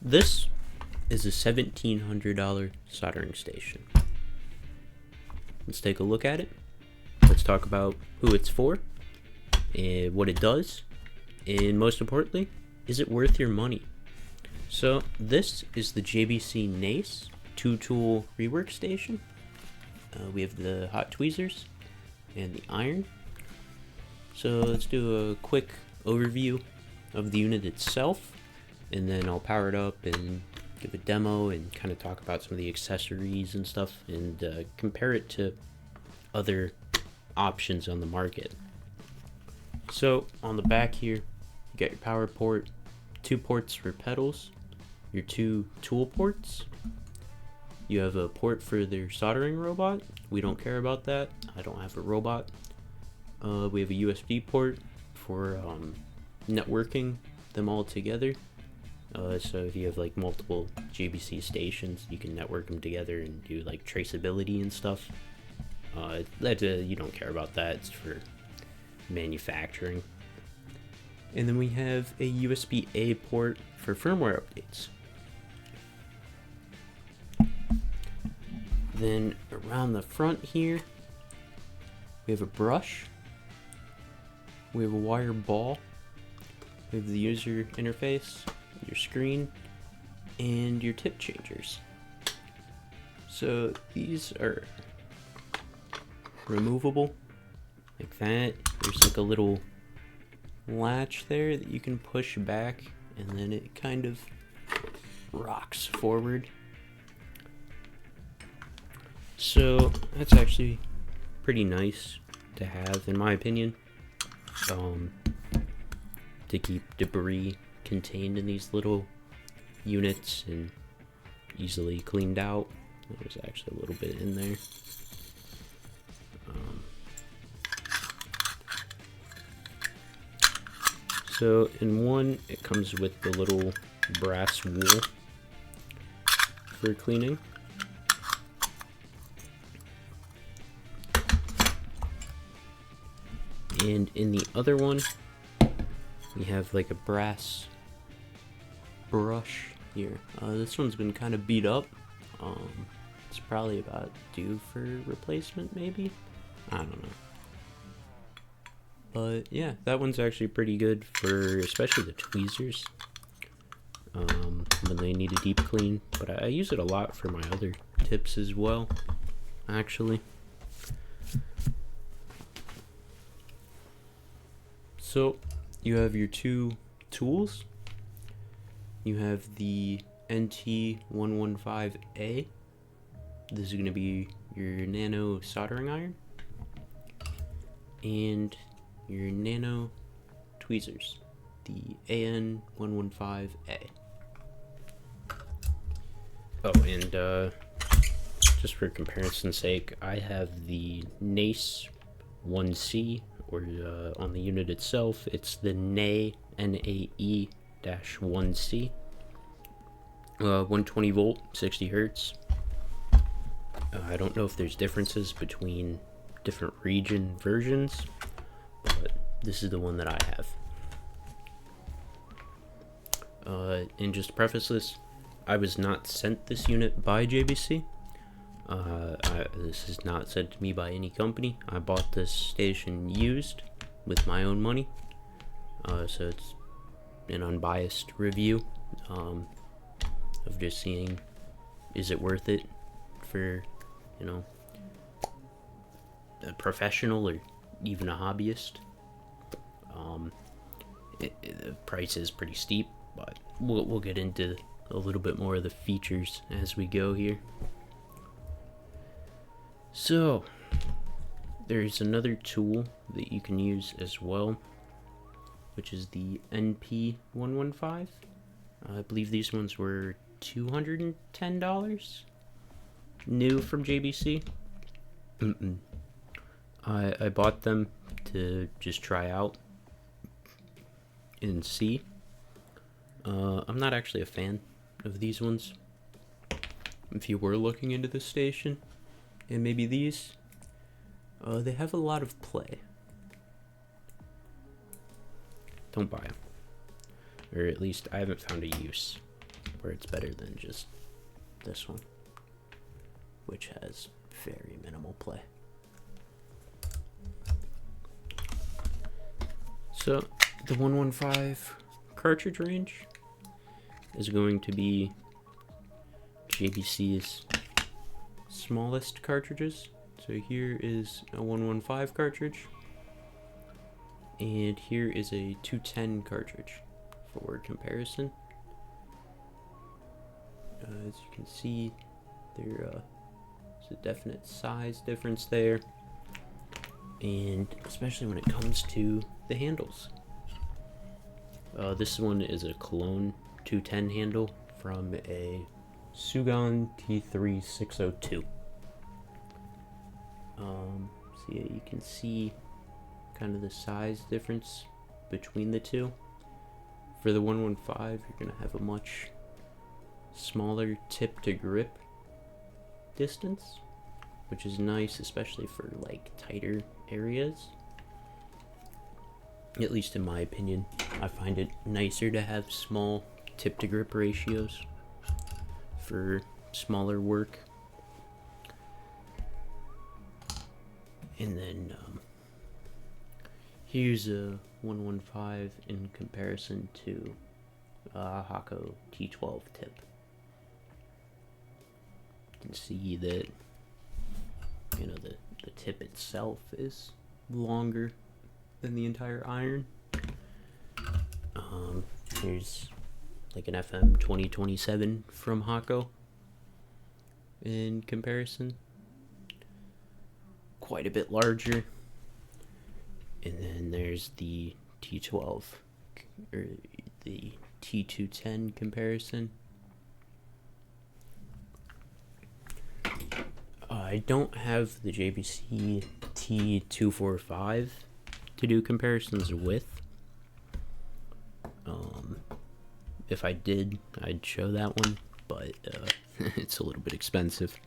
This is a $1,700 soldering station. Let's take a look at it. Let's talk about who it's for, and what it does, and most importantly, is it worth your money? So this is the JBC NASE 2-tool rework station. We have the hot tweezers and the iron. So let's do a quick overview of the unit itself, and then I'll power it up and give a demo and kind of talk about some of the accessories and stuff, and compare it to other options on the market. So on the back here, you got your power port, 2 ports for pedals, your 2 tool ports. You have a port for their soldering robot. We don't care about that. I don't have a robot. We have a USB port for networking them all together. So if you have like multiple JBC stations, you can network them together and do like traceability and stuff. You don't care about that. It's for manufacturing. And then we have a USB-A port for firmware updates. Then around the front here, we have a brush, we have a wire ball, we have the user interface, your screen, and your tip changers. So these are removable like that. There's like a little latch there that you can push back, and then it kind of rocks forward. So that's actually pretty nice to have, in my opinion, to keep debris contained in these little units and easily cleaned out. There's actually a little bit in there. So in one, it comes with the little brass wool for cleaning. And in the other one, we have like a brass brush here. This one's been kind of beat up. It's probably about due for replacement, maybe? I don't know. But yeah, that one's actually pretty good for especially the tweezers when they need a deep clean. But I use it a lot for my other tips as well, actually. So you have your 2 tools. You have the NT115A. This is going to be your nano soldering iron, and your nano tweezers, the AN115A. Oh, and just for comparison's sake, I have the NASE 1C, or on the unit itself, it's the NAE NAE-1C, 120 volt, 60 hertz. I don't know if there's differences between different region versions, but this is the one that I have. And just to preface this, I was not sent this unit by JBC. This is not sent to me by any company. I bought this station used with my own money. So it's an unbiased review of just seeing, is it worth it for, a professional or even a hobbyist. The price is pretty steep, but we'll get into a little bit more of the features as we go here. So there's another tool that you can use as well, which is the NP115. I believe these ones were $210 new from JBC. I bought them to just try out and see. I'm not actually a fan of these ones. If you were looking into this station, and maybe these, they have a lot of play. Don't buy them. Or at least I haven't found a use. where it's better than just this one, which has very minimal play. So the 115 cartridge range is going to be JBC's smallest cartridges. So here is a 115 cartridge, and here is a 210 cartridge for comparison. As you can see, there's a definite size difference there, and especially when it comes to the handles. This one is a Cologne 210 handle from a Sugon T3602. So yeah, you can see kind of the size difference between the two. For the 115, you're going to have a much smaller tip to grip distance, which is nice, especially for like tighter areas. At least in my opinion, I find it nicer to have small tip to grip ratios for smaller work. And then here's a 115 in comparison to Hako T12 tip. You can see that, you know, the tip itself is longer than the entire iron. Here's like an FM 2027 from Hako in comparison. Quite a bit larger. And then there's the T12 or the T210 comparison. I don't have the JBC T245 to do comparisons with. If I did, I'd show that one, but it's a little bit expensive.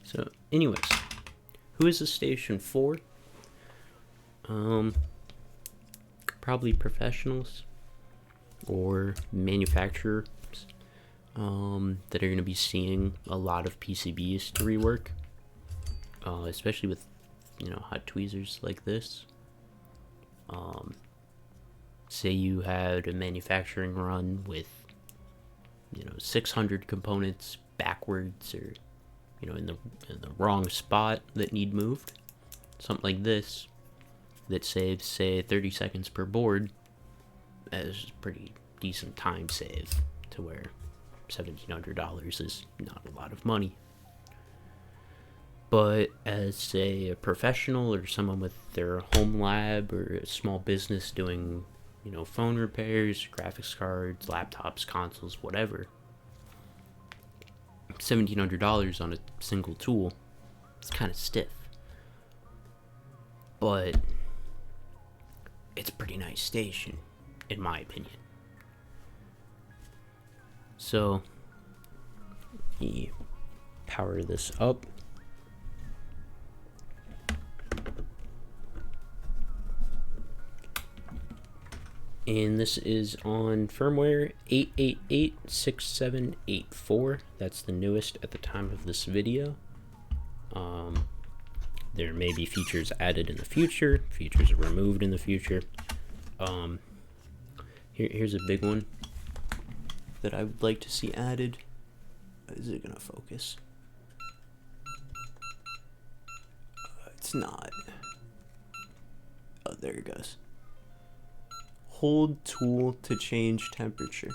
So, anyways, who is this station for? Probably professionals or manufacturers that are going to be seeing a lot of PCBs to rework, especially with, you know, hot tweezers like this. Say you had a manufacturing run with, you know, 600 components backwards, or, you know, in the wrong spot that need moved. Something like this that saves, say, 30 seconds per board, as a pretty decent time save, to where $1,700 is not a lot of money. But as, say, a professional or someone with their home lab or a small business doing, you know, phone repairs, graphics cards, laptops, consoles, whatever, $1,700 on a single tool, it's kind of stiff. But it's a pretty nice station, in my opinion. So, you power this up. And this is on firmware 8886784. That's the newest at the time of this video. There may be features added in the future, features removed in the future. Here's a big one that I would like to see added. Is it gonna focus? It's not. Oh, there it goes. Hold tool to change temperature.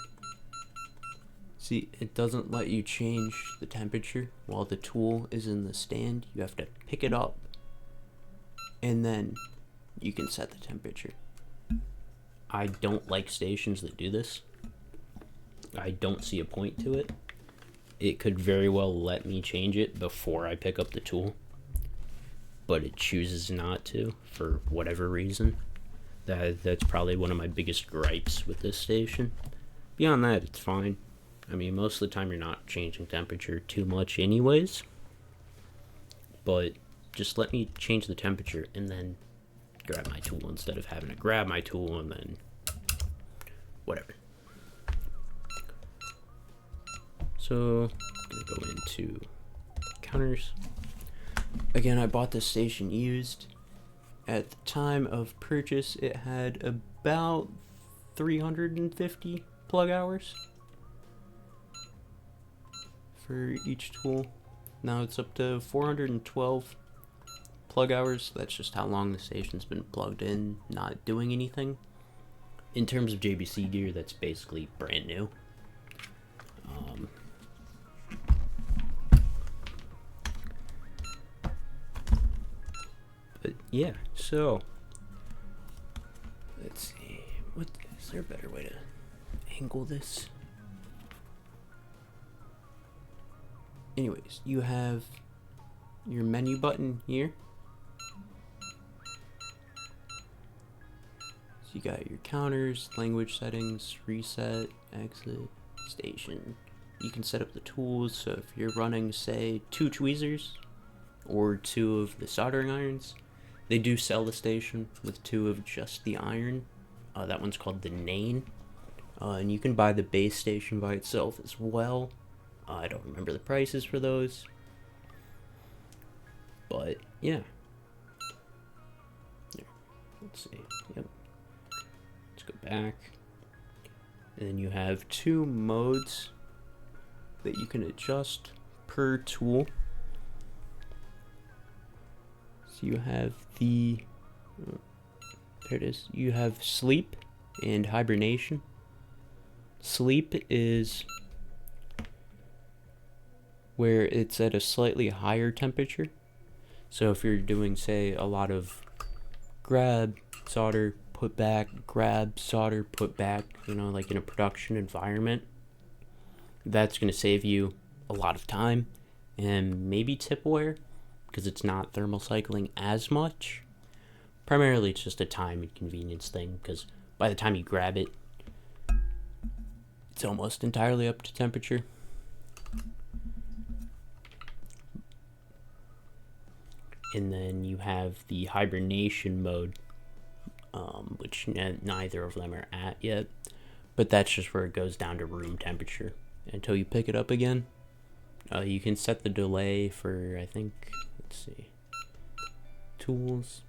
See, it doesn't let you change the temperature while the tool is in the stand. You have to pick it up, and then you can set the temperature. I don't like stations that do this. I don't see a point to it. It could very well let me change it before I pick up the tool, but it chooses not to for whatever reason. That's probably one of my biggest gripes with this station. Beyond that, it's fine. I mean, most of the time you're not changing temperature too much anyways. But just let me change the temperature and then grab my tool instead of having to grab my tool and then whatever. So I'm gonna go into counters. Again, I bought this station used. At the time of purchase, it had about 350 plug hours for each tool. Now it's up to 412 plug hours. That's just how long the station's been plugged in, not doing anything. In terms of JBC gear, that's basically brand new. But yeah, so let's see. What is there a better way to angle this? Anyways, you have your menu button here. So you got your counters, language settings, reset, exit, station. You can set up the tools, so if you're running, say, 2 tweezers or 2 of the soldering irons, they do sell the station with 2 of just the iron. That one's called the NASE. And you can buy the base station by itself as well. I don't remember the prices for those. But, yeah. Here, let's see. Yep. Let's go back. And then you have 2 modes that you can adjust per tool. So you have the, there it is, you have sleep and hibernation. Sleep is where it's at a slightly higher temperature. So if you're doing, say, a lot of grab, solder, put back, grab, solder, put back, you know, like in a production environment, that's going to save you a lot of time and maybe tip wear, because it's not thermal cycling as much. Primarily it's just a time and convenience thing, because by the time you grab it, it's almost entirely up to temperature. And then you have the hibernation mode, which neither of them are at yet, but that's just where it goes down to room temperature until you pick it up again. You can set the delay for, I think, let's see, tools.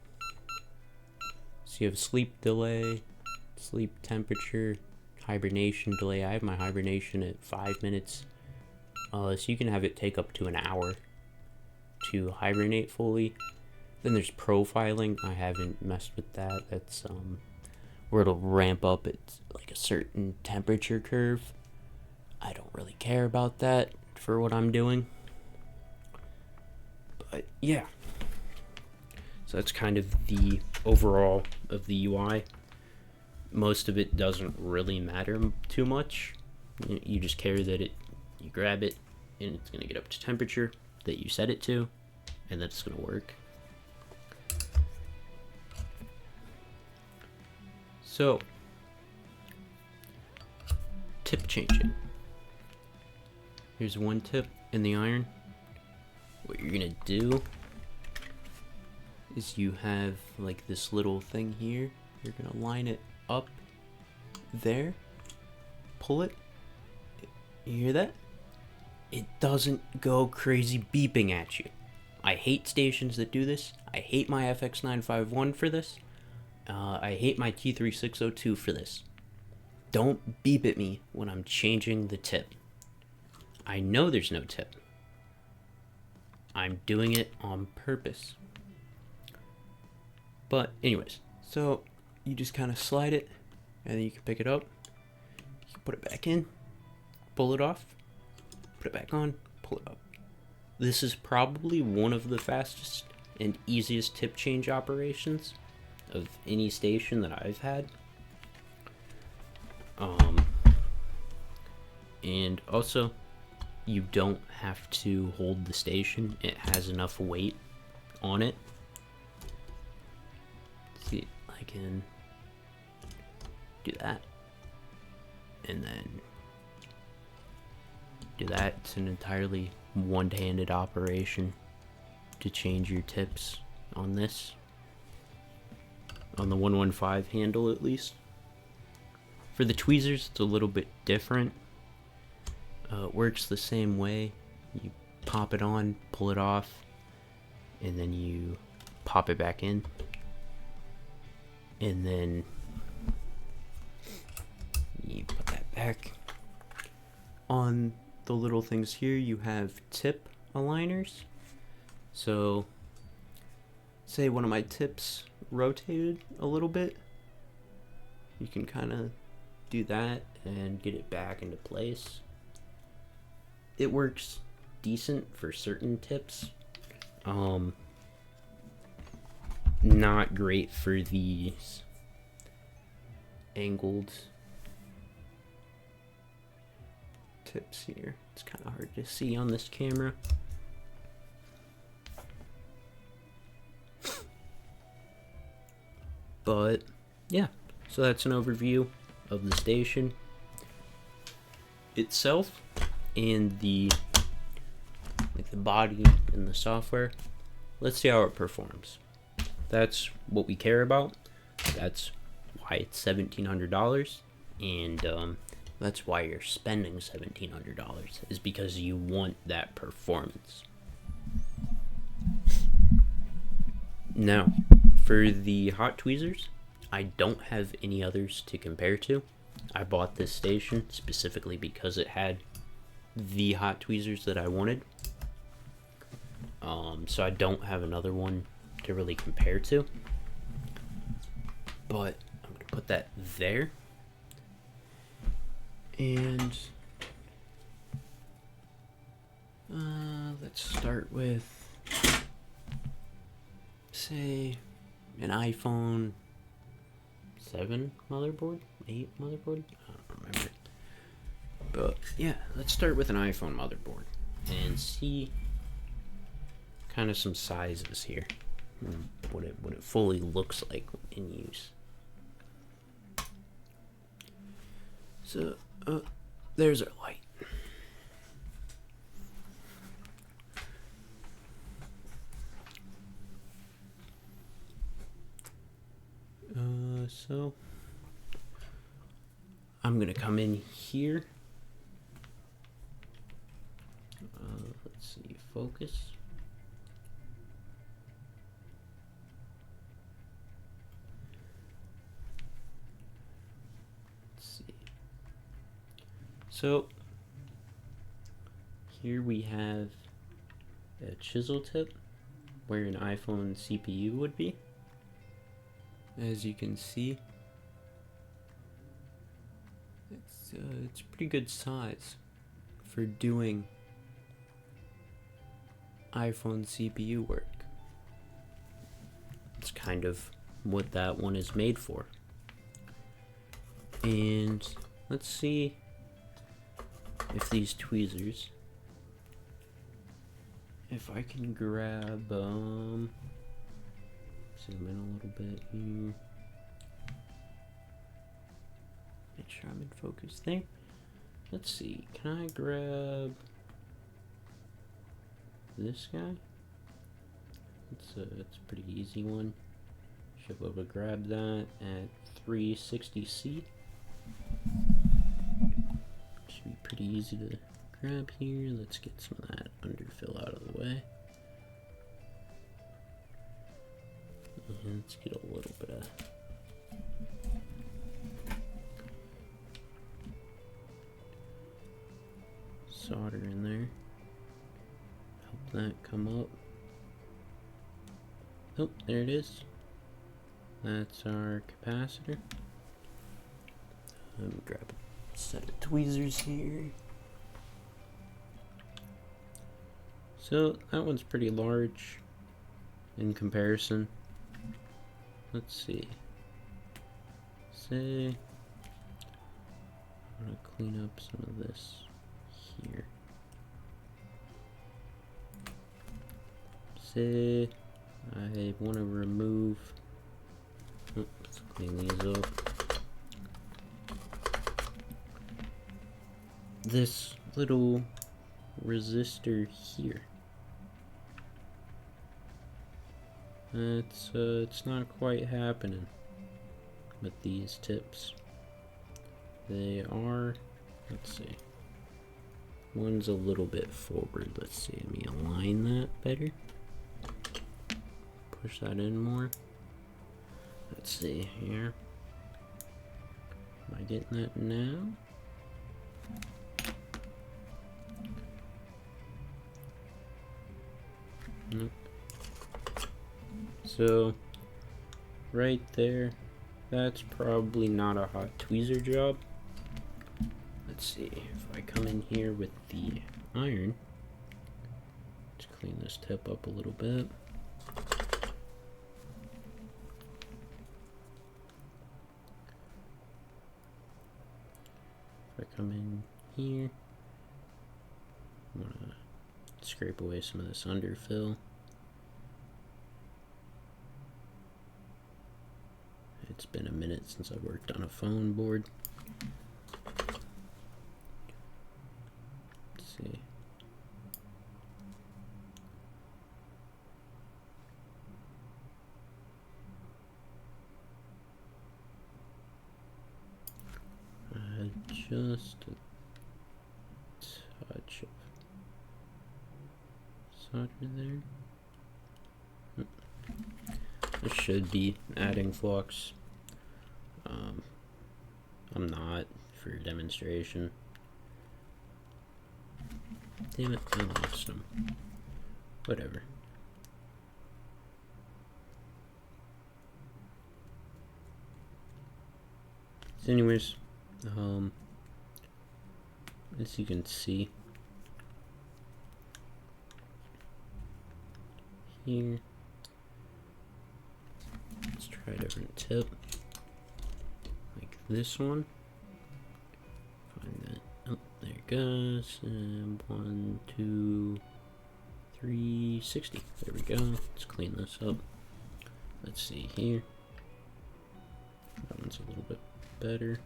So you have sleep delay, sleep temperature, hibernation delay. I have my hibernation at 5 minutes, so you can have it take up to an hour to hibernate fully. Then there's profiling. I haven't messed with that. That's where it'll ramp up at like a certain temperature curve. I don't really care about that for what I'm doing, but yeah, so that's kind of the overall of the UI. Most of it doesn't really matter too much. You just care that you grab it and it's going to get up to temperature that you set it to, and that's going to work. So, tip changing. Here's one tip in the iron. What you're gonna do is you have like this little thing here. You're gonna line it up there, pull it. You hear that? It doesn't go crazy beeping at you. I hate stations that do this. I hate my FX951 for this. I hate my T3602 for this. Don't beep at me when I'm changing the tip. I know there's no tip. I'm doing it on purpose. But anyways, so you just kind of slide it, and then you can pick it up. You can put it back in, pull it off, put it back on, pull it up. This is probably one of the fastest and easiest tip change operations of any station that I've had. And also, you don't have to hold the station. It has enough weight on it. See, I can do that, and then do that. It's an entirely one-handed operation to change your tips on this. on the 115 handle at least. For the tweezers, it's a little bit different. It works the same way. You pop it on, pull it off, and then you pop it back in. And then you put that back. On the little things here, you have tip aligners. So, say one of my tips rotated a little bit, you can kind of do that and get it back into place. It works decent for certain tips. Not great for these angled tips here. It's kind of hard to see on this camera. But yeah, so that's an overview of the station itself and the body and the software. Let's see how it performs. That's what we care about. That's why it's $1,700, and that's why you're spending $1,700, is because you want that performance. Now, for the hot tweezers, I don't have any others to compare to. I bought this station specifically because it had the hot tweezers that I wanted. So I don't have another one to really compare to. But I'm going to put that there. And let's start with, say, an iPhone 7 motherboard, 8 motherboard, I don't remember. But yeah, let's start with an iPhone motherboard and see kind of some sizes here, what it fully looks like in use. So there's our light. So I'm gonna come in here. Let's see, focus. Let's see. So here we have a chisel tip where an iPhone CPU would be. As you can see, it's pretty good size for doing iPhone CPU work. It's kind of what that one is made for. And let's see if these tweezers, if I can grab zoom in a little bit here. Make sure I'm in focus there. Let's see, can I grab this guy? It's a pretty easy one. Should be able to grab that at 360C. Should be pretty easy to grab here. Let's get some of that underfill out of the way. And let's get a little bit of solder in there. Help that come up. Oh, there it is. That's our capacitor. Let me grab a set of tweezers here. So that one's pretty large in comparison. Let's see. Say I'm gonna clean up some of this here. Say I want to remove. Oh, let's clean these up. This little resistor here. It's not quite happening. with these tips. They are, let's see, one's a little bit forward. Let's see, let me align that better. Push that in more. Let's see here. Am I getting that now? Nope. So, right there, that's probably not a hot tweezer job. Let's see, if I come in here with the iron, let's clean this tip up a little bit. If I come in here, I'm gonna scrape away some of this underfill. It's been a minute since I've worked on a phone board. Let's see. Just a touch of solder there. This should be adding flux. I'm not for demonstration. Damn it, I lost them. Whatever. So anyways, as you can see here, let's try a different tip, like this one. Find that. Oh, there it goes. And 1, 2, 3, 60. There we go. Let's clean this up. Let's see here. That one's a little bit better.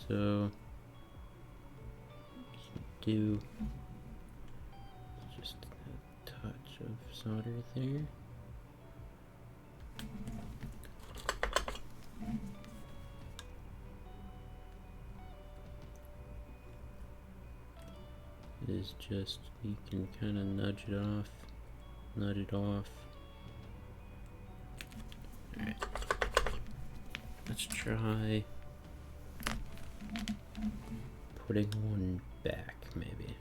So do just a touch of solder there. It is just, you can kind of nudge it off, nudge it off. Alright, let's try putting one back, maybe.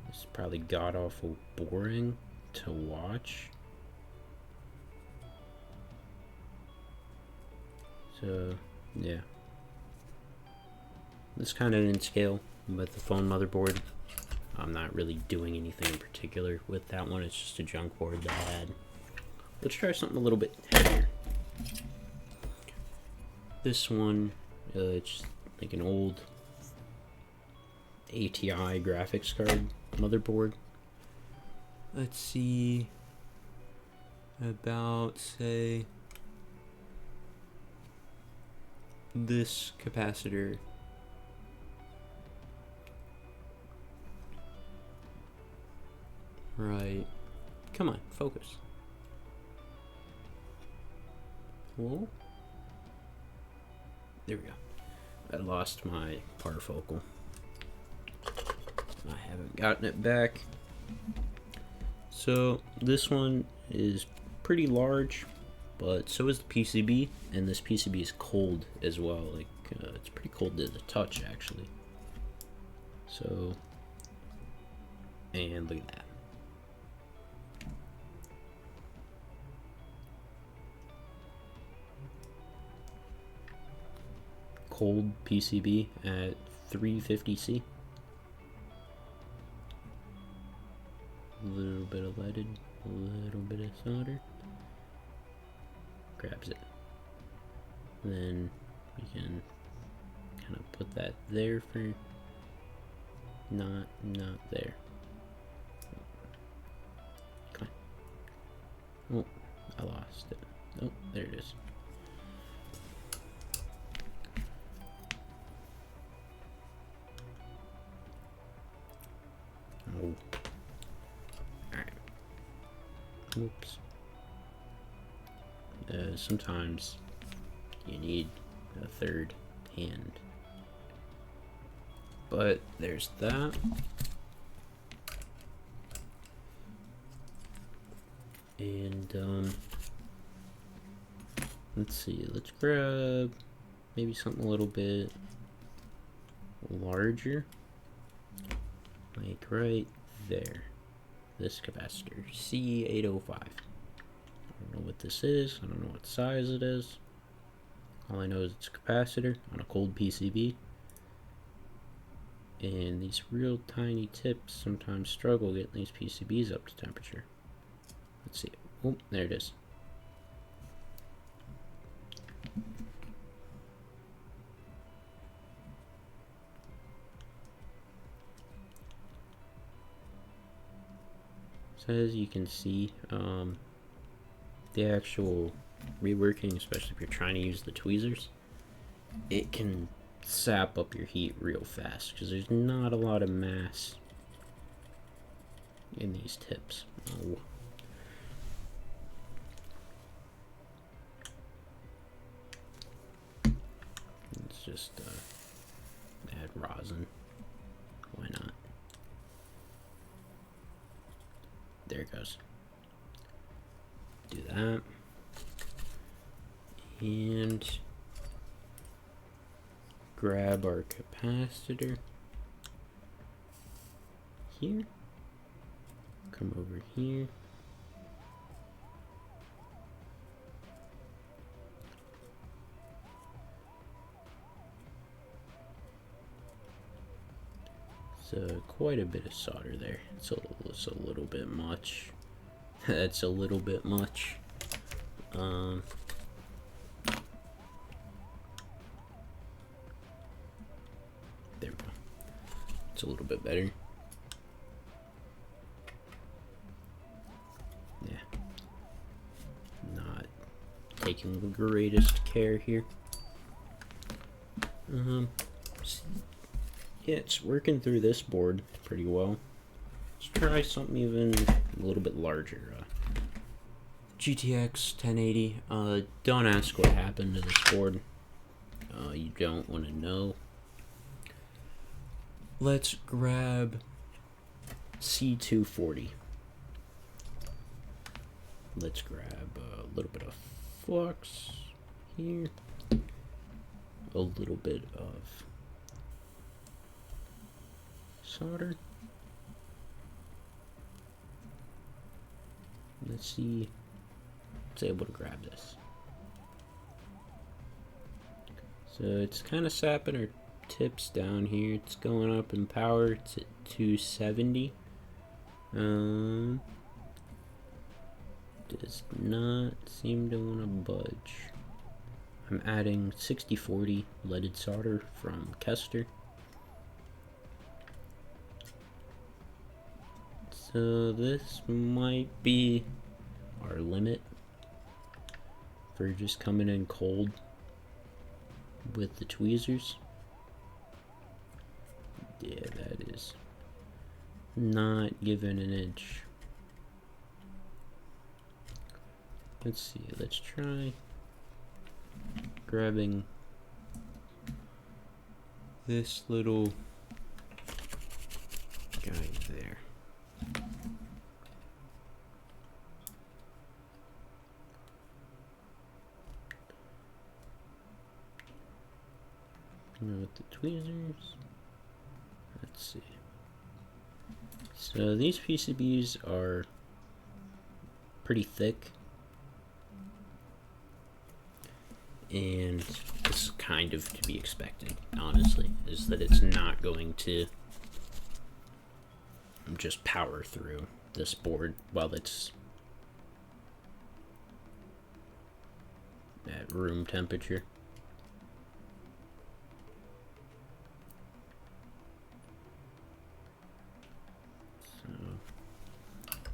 This is probably god-awful boring to watch. So, yeah. This kind of in scale with the phone motherboard. I'm not really doing anything in particular with that one. It's just a junk board that I had. Let's try something a little bit heavier. This one, it's like an old ATI graphics card motherboard. Let's see, about, say, this capacitor. Right. Come on, focus. Whoa. There we go. I lost my parfocal. I haven't gotten it back. So this one is pretty large, but so is the PCB, and this PCB is cold as well. Like it's pretty cold to the touch, actually. So, and look at that. Cold PCB at 350C. A little bit of leaded, a little bit of solder. Grabs it. Then we can kind of put that there for not there. Come on. Oh, I lost it. Oh, there it is. Oh. Alright. Oops. Sometimes you need a third hand. But there's that. And let's see, let's grab maybe something a little bit larger, like right there. This capacitor, C805. I don't know what this is, I don't know what size it is. All I know is it's a capacitor on a cold PCB. And these real tiny tips sometimes struggle getting these PCBs up to temperature. Let's see. Oh, there it is. So as you can see, the actual reworking, especially if you're trying to use the tweezers, it can sap up your heat real fast because there's not a lot of mass in these tips. Oh. Let's just add rosin. Why not? There it goes. Do that. And grab our capacitor here. Come over here. So quite a bit of solder there. It's a little bit much. That's a little bit much. There we go. It's a little bit better. Yeah. Not taking the greatest care here. Yeah, it's working through this board pretty well. Let's try something even a little bit larger. GTX 1080. Don't ask what happened to this board. You don't want to know. Let's grab C240. Let's grab a little bit of flux here. A little bit of solder. Let's see. It's able to grab this. So it's kind of sapping our tips down here. It's going up in power. It's at 270. Does not seem to want to budge. I'm adding 6040 leaded solder from Kester. So this might be our limit for just coming in cold with the tweezers. Yeah, that is not giving an inch. Let's see, let's try grabbing this little guy there. With the tweezers, let's see. So these PCBs are pretty thick, and this is kind of to be expected, honestly, is that it's not going to just power through this board while it's at room temperature.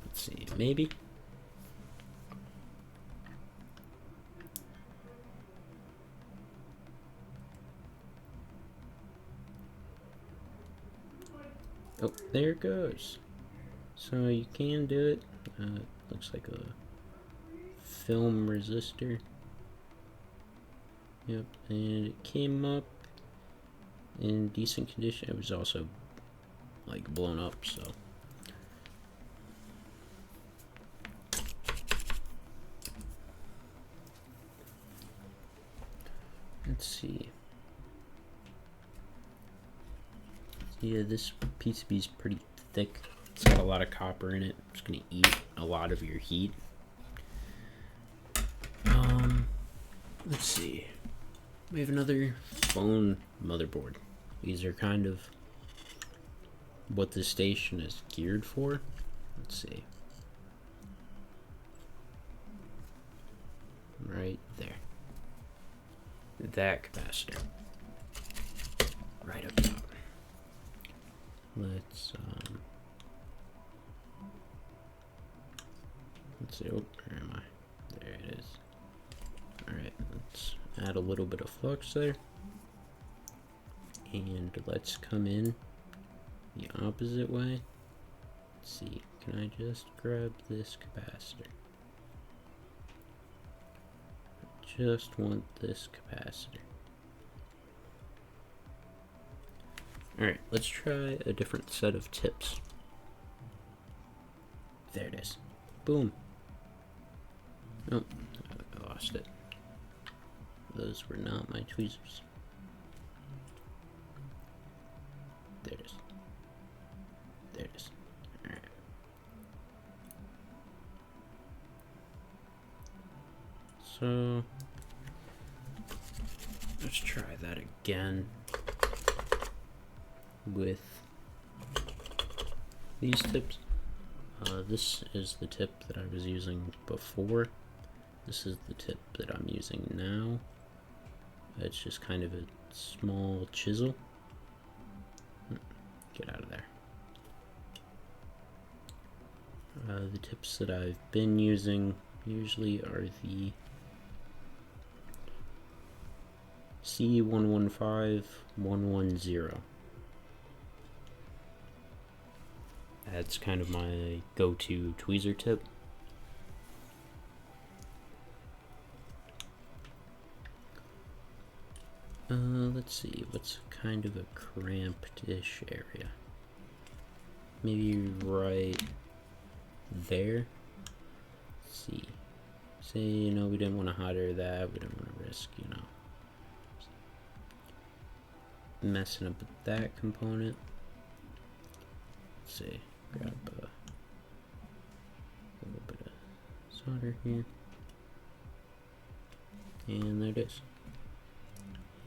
Let's see, maybe. Oh, there it goes. So you can do it. Looks like a film resistor. Yep, and it came up in decent condition. It was also like blown up, so. Let's see. Yeah, this PCB is pretty thick. It's got a lot of copper in it. It's gonna eat a lot of your heat. Let's see. We have another phone motherboard. These are kind of what the station is geared for. Let's see. Right there. That capacitor. Right up top. Let's see. Oh, where am I? There it is. Alright, let's add a little bit of flux there. And let's come in the opposite way. Let's see, can I just grab this capacitor? I just want this capacitor. Alright, let's try a different set of tips. There it is. Boom. Oh, I lost it. Those were not my tweezers. There it is. There it is. Alright. So, let's try that again with these tips. This is the tip that I was using before. This is the tip that I'm using now. It's just kind of a small chisel. Get out of there. The tips that I've been using usually are the C115110. That's kind of my go-to tweezer tip. Let's see, what's kind of a cramped-ish area? Maybe right there. Let's see. Say, you know, we didn't want to hot air that. We didn't want to risk, you know, messing up with that component. Let's see. Grab a little bit of solder here. And there it is.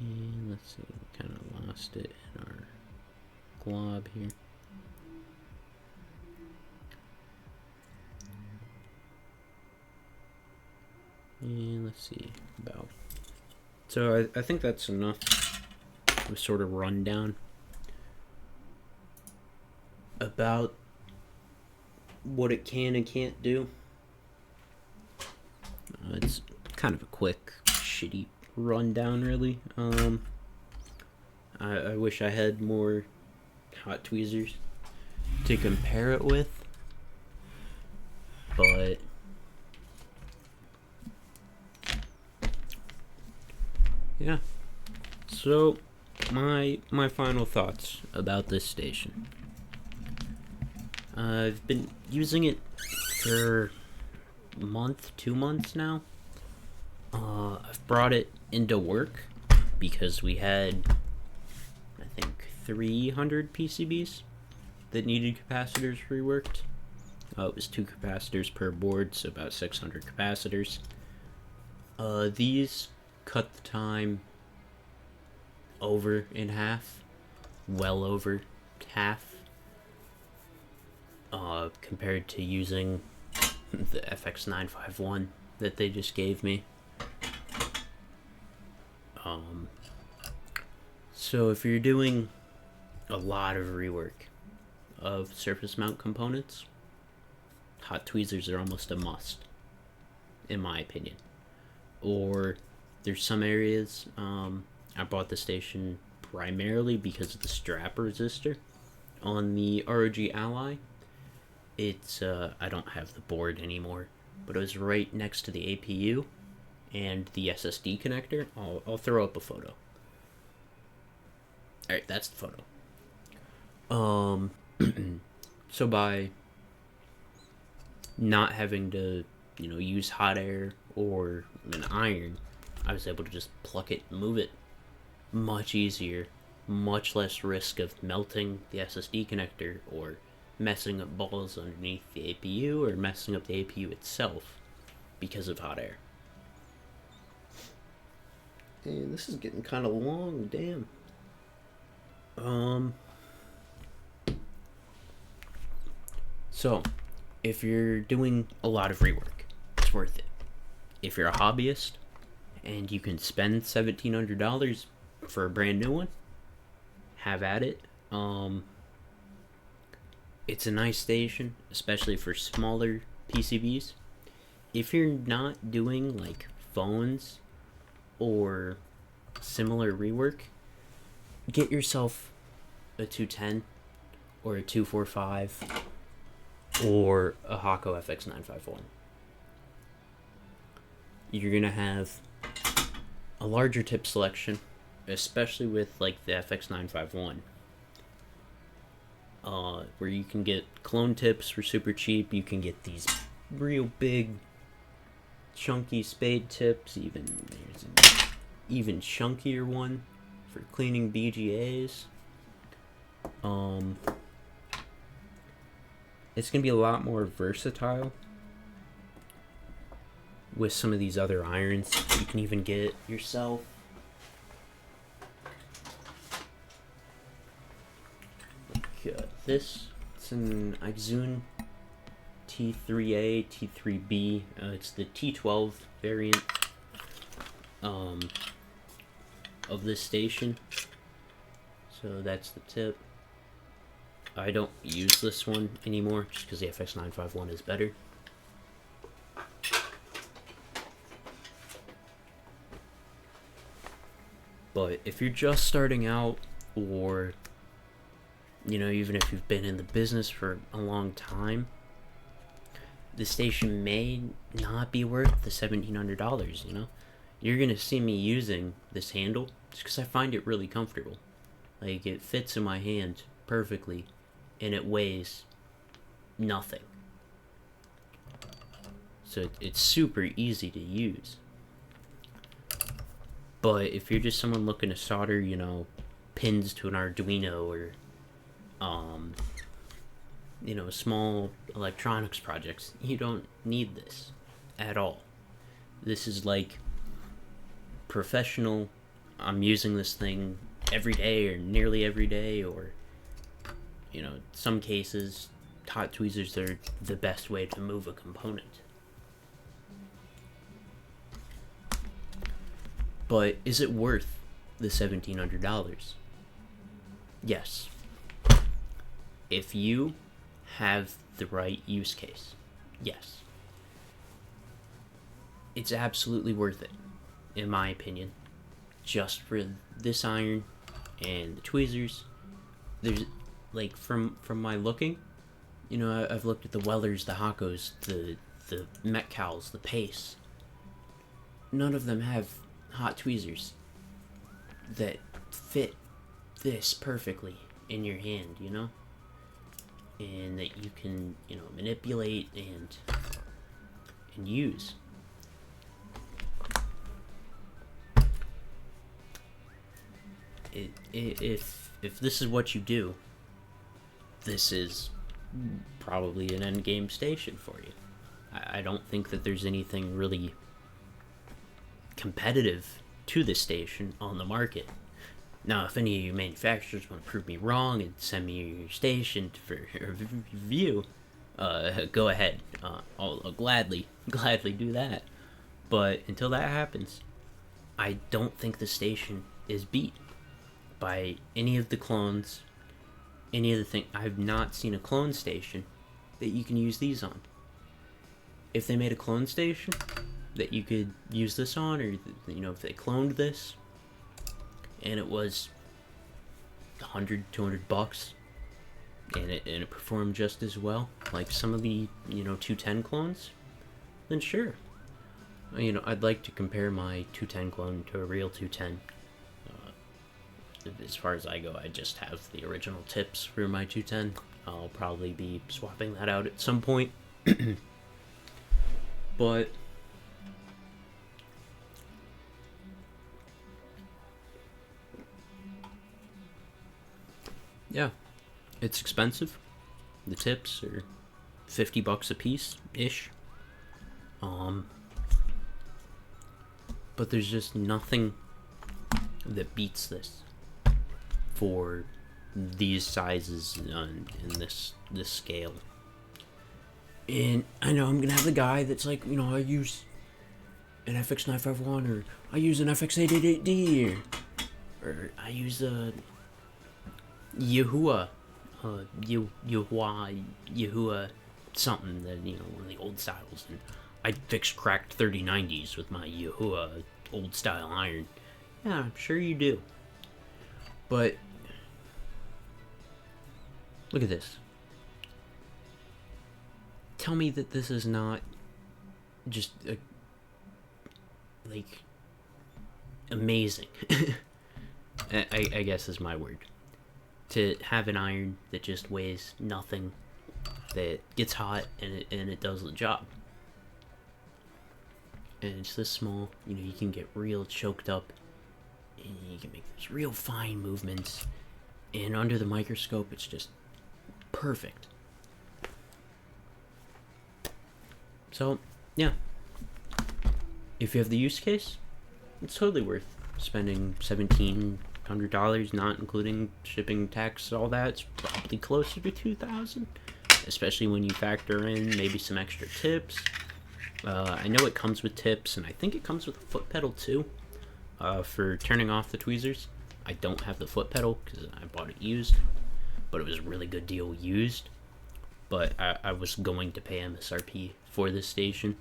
And let's see, we kind of lost it in our glob here. And let's see, about. So I think that's enough of a sort of rundown about what it can and can't do. It's kind of a quick, shitty rundown, really. I wish I had more hot tweezers to compare it with, but yeah. So my final thoughts about this station. I've been using it for a month, 2 months now. I've brought it into work because we had, I think, 300 PCBs that needed capacitors reworked. It was 2 capacitors per board, so about 600 capacitors. These cut the time over in half, well over half, compared to using the FX951 that they just gave me. So if you're doing a lot of rework of surface mount components, hot tweezers are almost a must, in my opinion. Or there's some areas, I bought the station primarily because of the strap resistor on the ROG Ally. It's I don't have the board anymore, but it was right next to the APU and the SSD connector. I'll throw up a photo. All right, that's the photo. So by not having to, use hot air or an iron, I was able to just pluck it and move it much easier, much less risk of melting the SSD connector or messing up balls underneath the APU or messing up the APU itself because of hot air. And this is getting kind of long, damn. So, if you're doing a lot of rework, it's worth it. If you're a hobbyist and you can spend $1,700 for a brand new one, have at it. It's a nice station, especially for smaller PCBs. If you're not doing like phones or similar rework, get yourself a 210 or a 245 or a Hako FX951. You're gonna have a larger tip selection, especially with like the FX951, where you can get clone tips for super cheap. You can get these real big chunky spade tips. There's an even chunkier one for cleaning BGAs. It's gonna be a lot more versatile with some of these other irons. You can even get yourself this. It's an Ixun T3A, T3B. It's the T12 variant of this station. So that's the tip. I don't use this one anymore just because the FX951 is better. But if you're just starting out, or even if you've been in the business for a long time, the station may not be worth the $1,700. You're gonna see me using this handle just because I find it really comfortable. Like, it fits in my hand perfectly, and it weighs nothing. So it's super easy to use. But if you're just someone looking to solder, pins to an Arduino or, small electronics projects, you don't need this at all. This is like professional. I'm using this thing every day or nearly every day, or, some cases, hot tweezers are the best way to move a component. But is it worth the $1,700? Yes. If you have the right use case, yes. It's absolutely worth it, in my opinion. Just for this iron and the tweezers. There's, like, from my looking, I've looked at the Wellers, the Hakos, the Metcals, the Pace. None of them have hot tweezers that fit this perfectly in your hand, and that you can, manipulate and use. If this is what you do, this is probably an end game station for you. I don't think that there's anything really competitive to this station on the market. Now, if any of you manufacturers want to prove me wrong and send me your station for review, go ahead. I'll gladly do that. But until that happens, I don't think the station is beat by any of the clones, any of the thing. I've not seen a clone station that you can use these on. If they made a clone station that you could use this on, or if they cloned this and it was $100, $200, and it performed just as well, like some of the 210 clones, then sure. I'd like to compare my 210 clone to a real 210. As far as I go, I just have the original tips for my 210. I'll probably be swapping that out at some point. But yeah, it's expensive. The tips are $50 a piece ish. But there's just nothing that beats this for these sizes in this scale. And I know I'm gonna have the guy that's like, I use an FX951, or I use an FX888D, or I use a Yahuwah something, that one of the old styles, and I fixed cracked 3090s with my Yahuwah old style iron. Yeah, I'm sure you do. But look at this. Tell me that this is not just amazing. I guess is my word. To have an iron that just weighs nothing, that gets hot and it does the job. And it's this small, you can get real choked up, and you can make those real fine movements, and under the microscope it's just perfect. So yeah, if you have the use case, it's totally worth spending $1,700, not including shipping, tax, all that. It's probably closer to $2,000, especially when you factor in maybe some extra tips. I know it comes with tips, and I think it comes with a foot pedal too, for turning off the tweezers. I don't have the foot pedal because I bought it used, but it was a really good deal used. But I was going to pay MSRP for this station,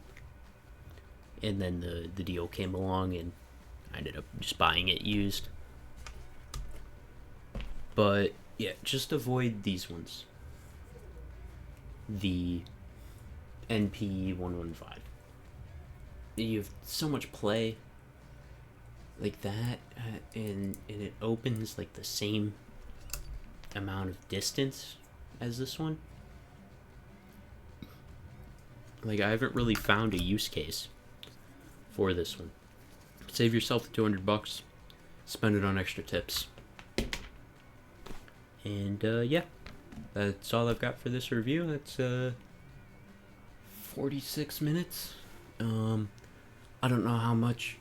and then the deal came along, and I ended up just buying it used. But yeah, just avoid these ones. The NP115. You have so much play like that, and it opens like the same amount of distance as this one. Like, I haven't really found a use case for this one. Save yourself the $200, spend it on extra tips. And yeah, that's all I've got for this review. That's 46 minutes. I don't know how much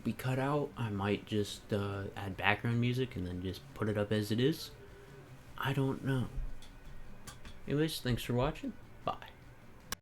we cut out. I might just add background music and then just put it up as it is. I don't know. Anyways, thanks for watching. Bye.